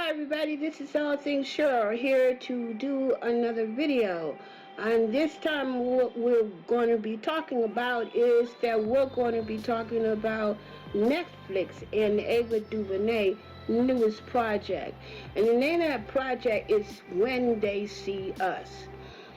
Hi everybody, this is All Things Sure here to do another video. And this time what we're going to be talking about is that we're going to be talking about Netflix and Ava Duvernay newest project. And the name of that project is When They See Us.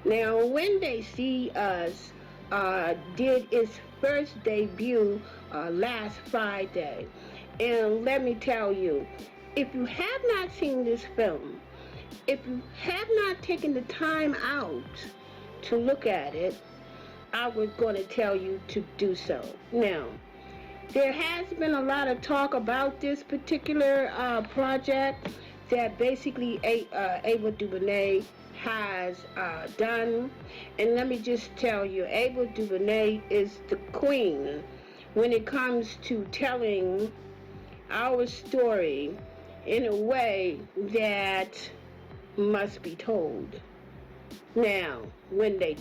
Now, When They See Us did its first debut last Friday. And let me tell you, if you have not seen this film, if you have not taken the time out to look at it, I was going to tell you to do so. Now, there has been a lot of talk about this particular project that basically Ava Duvernay has done. And let me just tell you, Ava Duvernay is the queen when it comes to telling our story in a way that must be told. Now, when they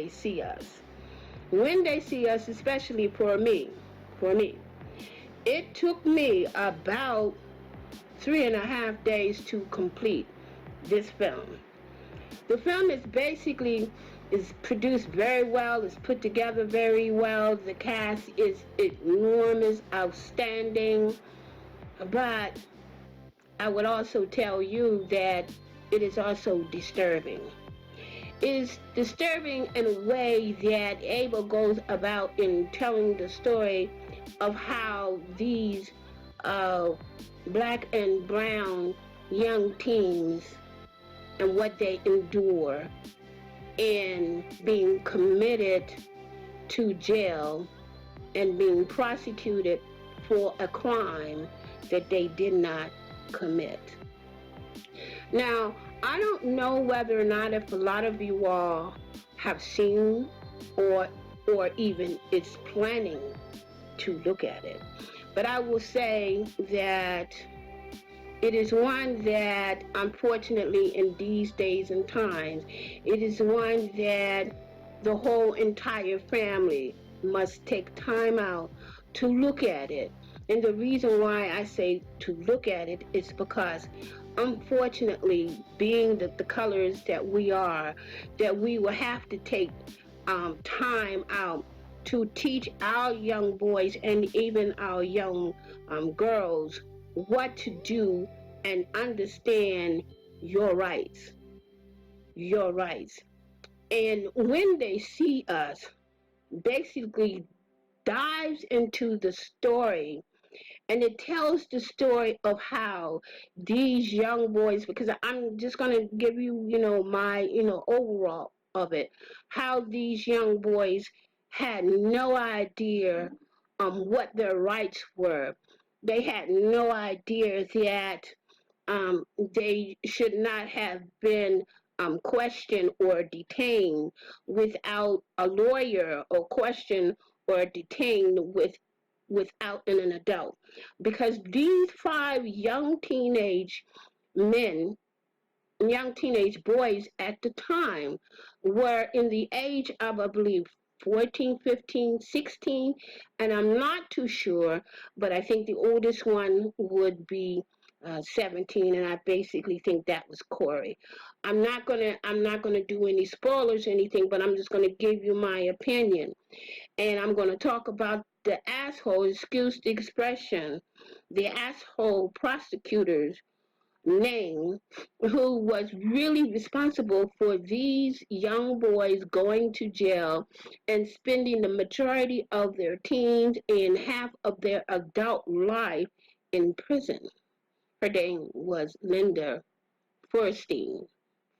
see us, especially for me, it took me about 3.5 days to complete this film. The film is produced very well, it's put together very well, the cast is enormous, outstanding, but I would also tell you that it is also disturbing. It is disturbing in a way that Ava goes about in telling the story of how these black and brown young teens and what they endure in being committed to jail and being prosecuted for a crime that they did not commit. Now, I don't know whether or not if a lot of you all have seen or even is planning to look at it. But I will say that it is one that, unfortunately, in these days and times, it is one that the whole entire family must take time out to look at it. And the reason why I say to look at it is because, unfortunately, being the colors that we are, that we will have to take time out to teach our young boys and even our young girls what to do and understand your rights. Your rights. And When They See Us basically dives into the story, and it tells the story of how these young boys, because I'm just going to give you, my, overall of it, how these young boys had no idea what their rights were. They had no idea that they should not have been questioned or detained without a lawyer, or questioned or detained without an adult. Because these 5 young teenage men, young teenage boys at the time, were in the age of, I believe, 14, 15, 16, and I'm not too sure, but I think the oldest one would be 17, and I basically think that was Corey. I'm not gonna do any spoilers or anything, but I'm just gonna give you my opinion, and I'm gonna talk about the asshole, excuse the expression, the asshole prosecutor's name, who was really responsible for these young boys going to jail and spending the majority of their teens and half of their adult life in prison. Her name was Linda Feuerstein.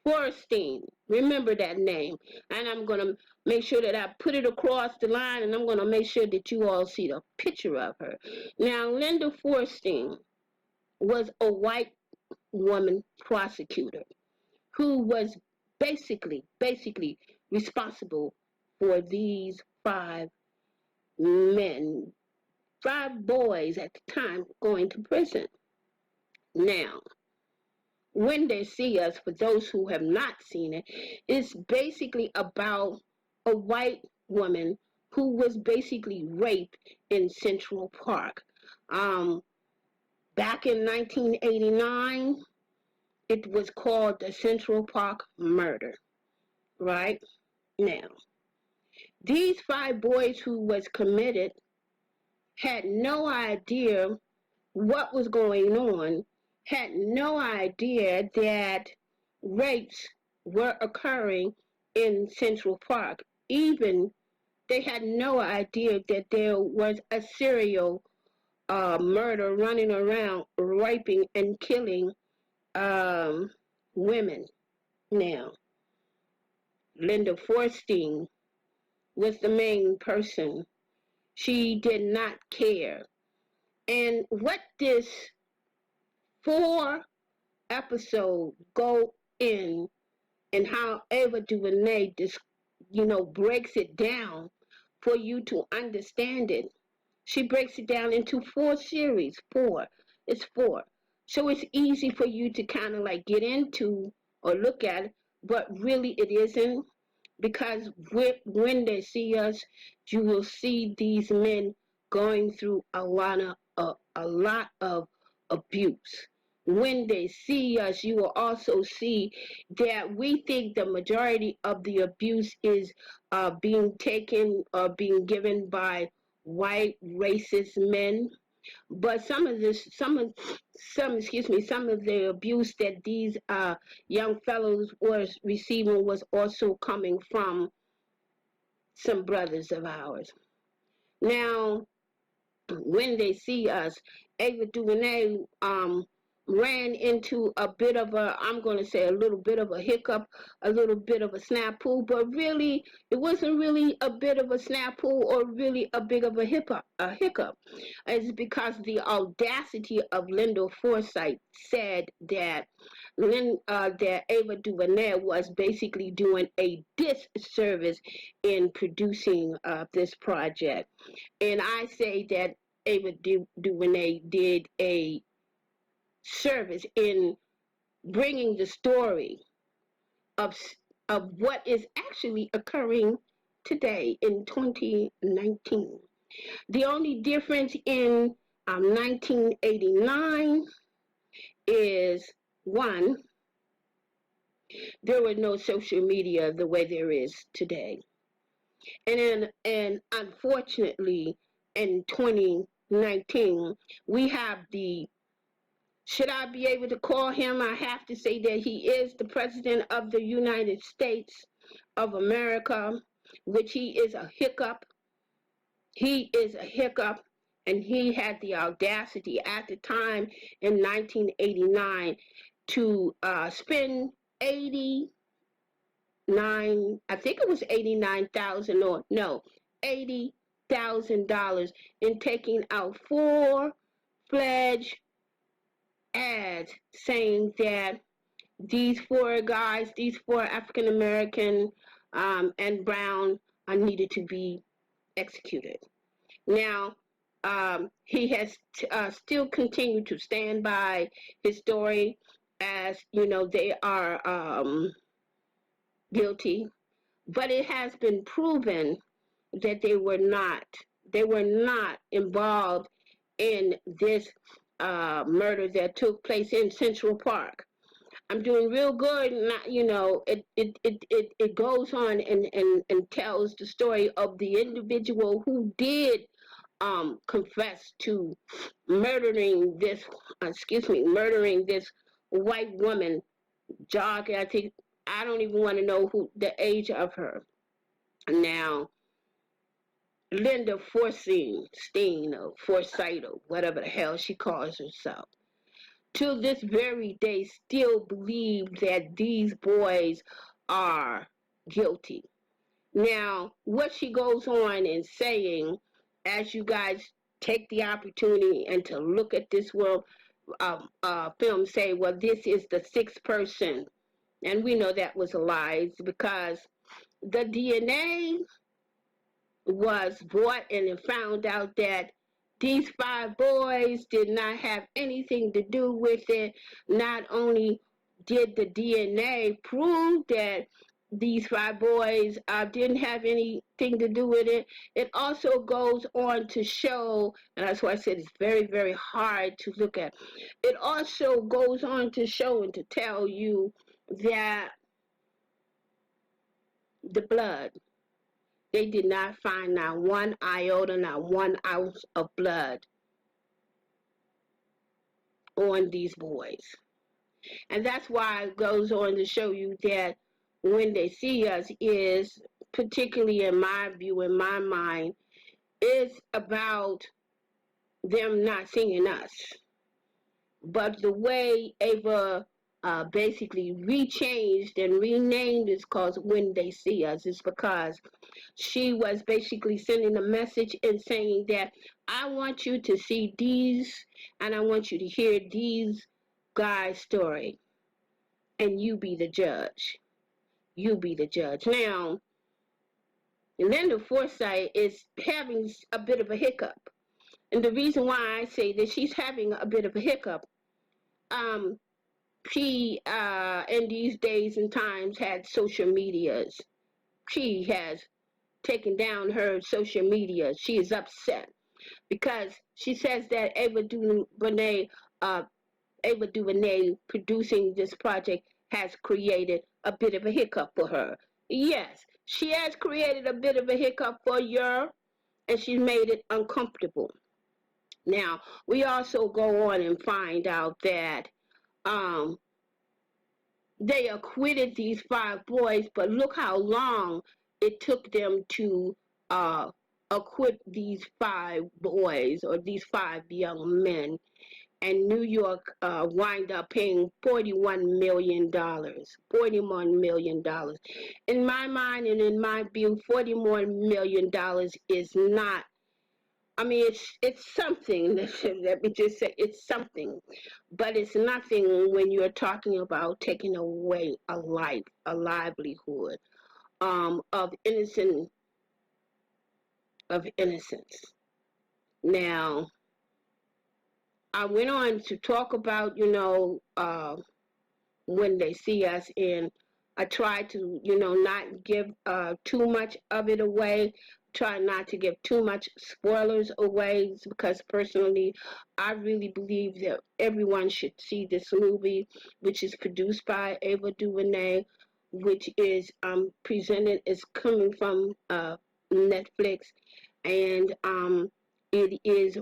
Feuerstein, remember that name. And I'm going to make sure that I put it across the line, and I'm going to make sure that you all see the picture of her. Now, Linda Feuerstein was a white woman prosecutor who was basically responsible for these 5 men, 5 boys at the time going to prison. Now, When They See Us, for those who have not seen it, is basically about a white woman who was basically raped in Central Park. Back in 1989, it was called the Central Park murder, right? Now, these 5 boys who was committed had no idea what was going on, had no idea that rapes were occurring in Central Park. Even they had no idea that there was a serial murder running around, raping and killing women. Now, Linda Forstein was the main person. She did not care. And what this 4 episode go in, and how Ava Duvernay breaks it down for you to understand it. She breaks it down into 4 series. It's 4. So it's easy for you to kind of like get into or look at it, but really it isn't, because when they see us, you will see these men going through a lot of abuse. When they see us, you will also see that we think the majority of the abuse is being taken or being given by white racist men. But some of the abuse that these young fellows was receiving was also coming from some brothers of ours. Now, when they see us, Ava DuVernay ran into a bit of a, I'm going to say a little bit of a hiccup, a little bit of a snafu, but really, it wasn't really a bit of a snafu or really a big of a hiccup. It's because the audacity of Linda Forsythe said that that Ava DuVernay was basically doing a disservice in producing this project. And I say that Ava DuVernay did a service in bringing the story of what is actually occurring today in 2019. The only difference in 1989 is, one, there was no social media the way there is today. And unfortunately, in 2019, we have the, should I be able to call him? I have to say that he is the President of the United States of America, which he is a hiccup. He is a hiccup, and he had the audacity at the time in 1989 to spend 89, I think it was 89,000 or no, $80,000 in taking out full-fledged ads saying that these 4 guys, these 4 African American and brown, are needed to be executed. Now, he has still continued to stand by his story, as you know, they are guilty, but it has been proven that they were not involved in this murder that took place in Central Park. I'm doing real good. Not, it goes on and tells the story of the individual who did confess to murdering this white woman, Jog. I think, I don't even want to know who the age of her. Now, Linda Forstein or Forsythe or whatever the hell she calls herself, to this very day still believe that these boys are guilty. Now, what she goes on and saying, as you guys take the opportunity and to look at this film, say, well, this is the 6th person. And we know that was a lie, because the DNA was brought in and found out that these 5 boys did not have anything to do with it. Not only did the DNA prove that these 5 boys didn't have anything to do with it. It also goes on to show, and that's why I said it's very, very hard to look at. It also goes on to show and to tell you that the blood, they did not find not one iota, not 1 ounce of blood on these boys. And that's why it goes on to show you that when they see us is, particularly in my view, in my mind, is about them not seeing us. But the way Ava basically rechanged and renamed is called When They See Us is because she was basically sending a message and saying that I want you to see these and I want you to hear these guys' story and you be the judge. You be the judge. Now, Linda Forsythe is having a bit of a hiccup. And the reason why I say that she's having a bit of a hiccup, she, in these days and times, had social medias. She has taken down her social media. She is upset because she says that Ava DuVernay producing this project has created a bit of a hiccup for her. Yes, she has created a bit of a hiccup for you, and she's made it uncomfortable. Now, we also go on and find out that um, they acquitted these 5 boys, but look how long it took them to acquit these 5 boys or these 5 young men. And New York wind up paying $41 million. $41 million. In my mind and in my view, $41 million is not, I mean, it's something. Let me just say, it's something, but it's nothing when you're talking about taking away a life, a livelihood of innocence. Now, I went on to talk about, when they see us, and I try to, not give too much of it away, try not to give too much spoilers away, because personally I really believe that everyone should see this movie, which is produced by Ava DuVernay, which is presented, is coming from Netflix, and it is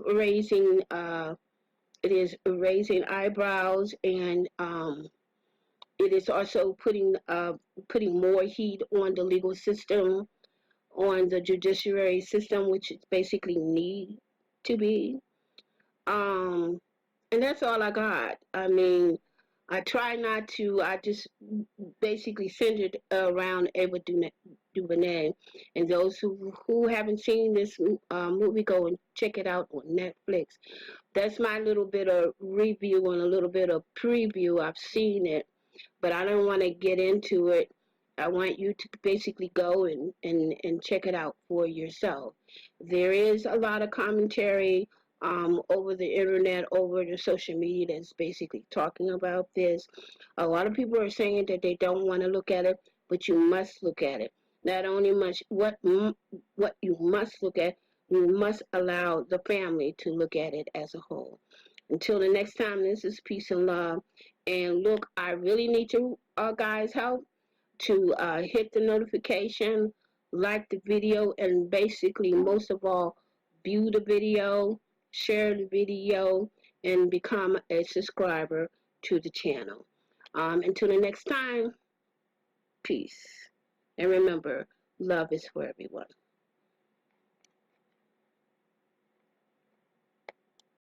raising eyebrows, and it is also putting more heat on the legal system, on the judiciary system, which it basically need to be. Um, and that's all I got. I mean, I try not to. I just basically centered around Ava DuVernay, and those who haven't seen this movie, go and check it out on Netflix. That's my little bit of review and a little bit of preview. I've seen it, but I don't want to get into it. I want you to basically go and check it out for yourself. There is a lot of commentary over the internet, over the social media, that's basically talking about this. A lot of people are saying that they don't want to look at it, but you must look at it. Not only much what you must look at, you must allow the family to look at it as a whole. Until the next time, this is peace and love. And look, I really need your guys' help to hit the notification, like the video, and basically, most of all, view the video, share the video, and become a subscriber to the channel. Until the next time, peace. And remember, love is for everyone.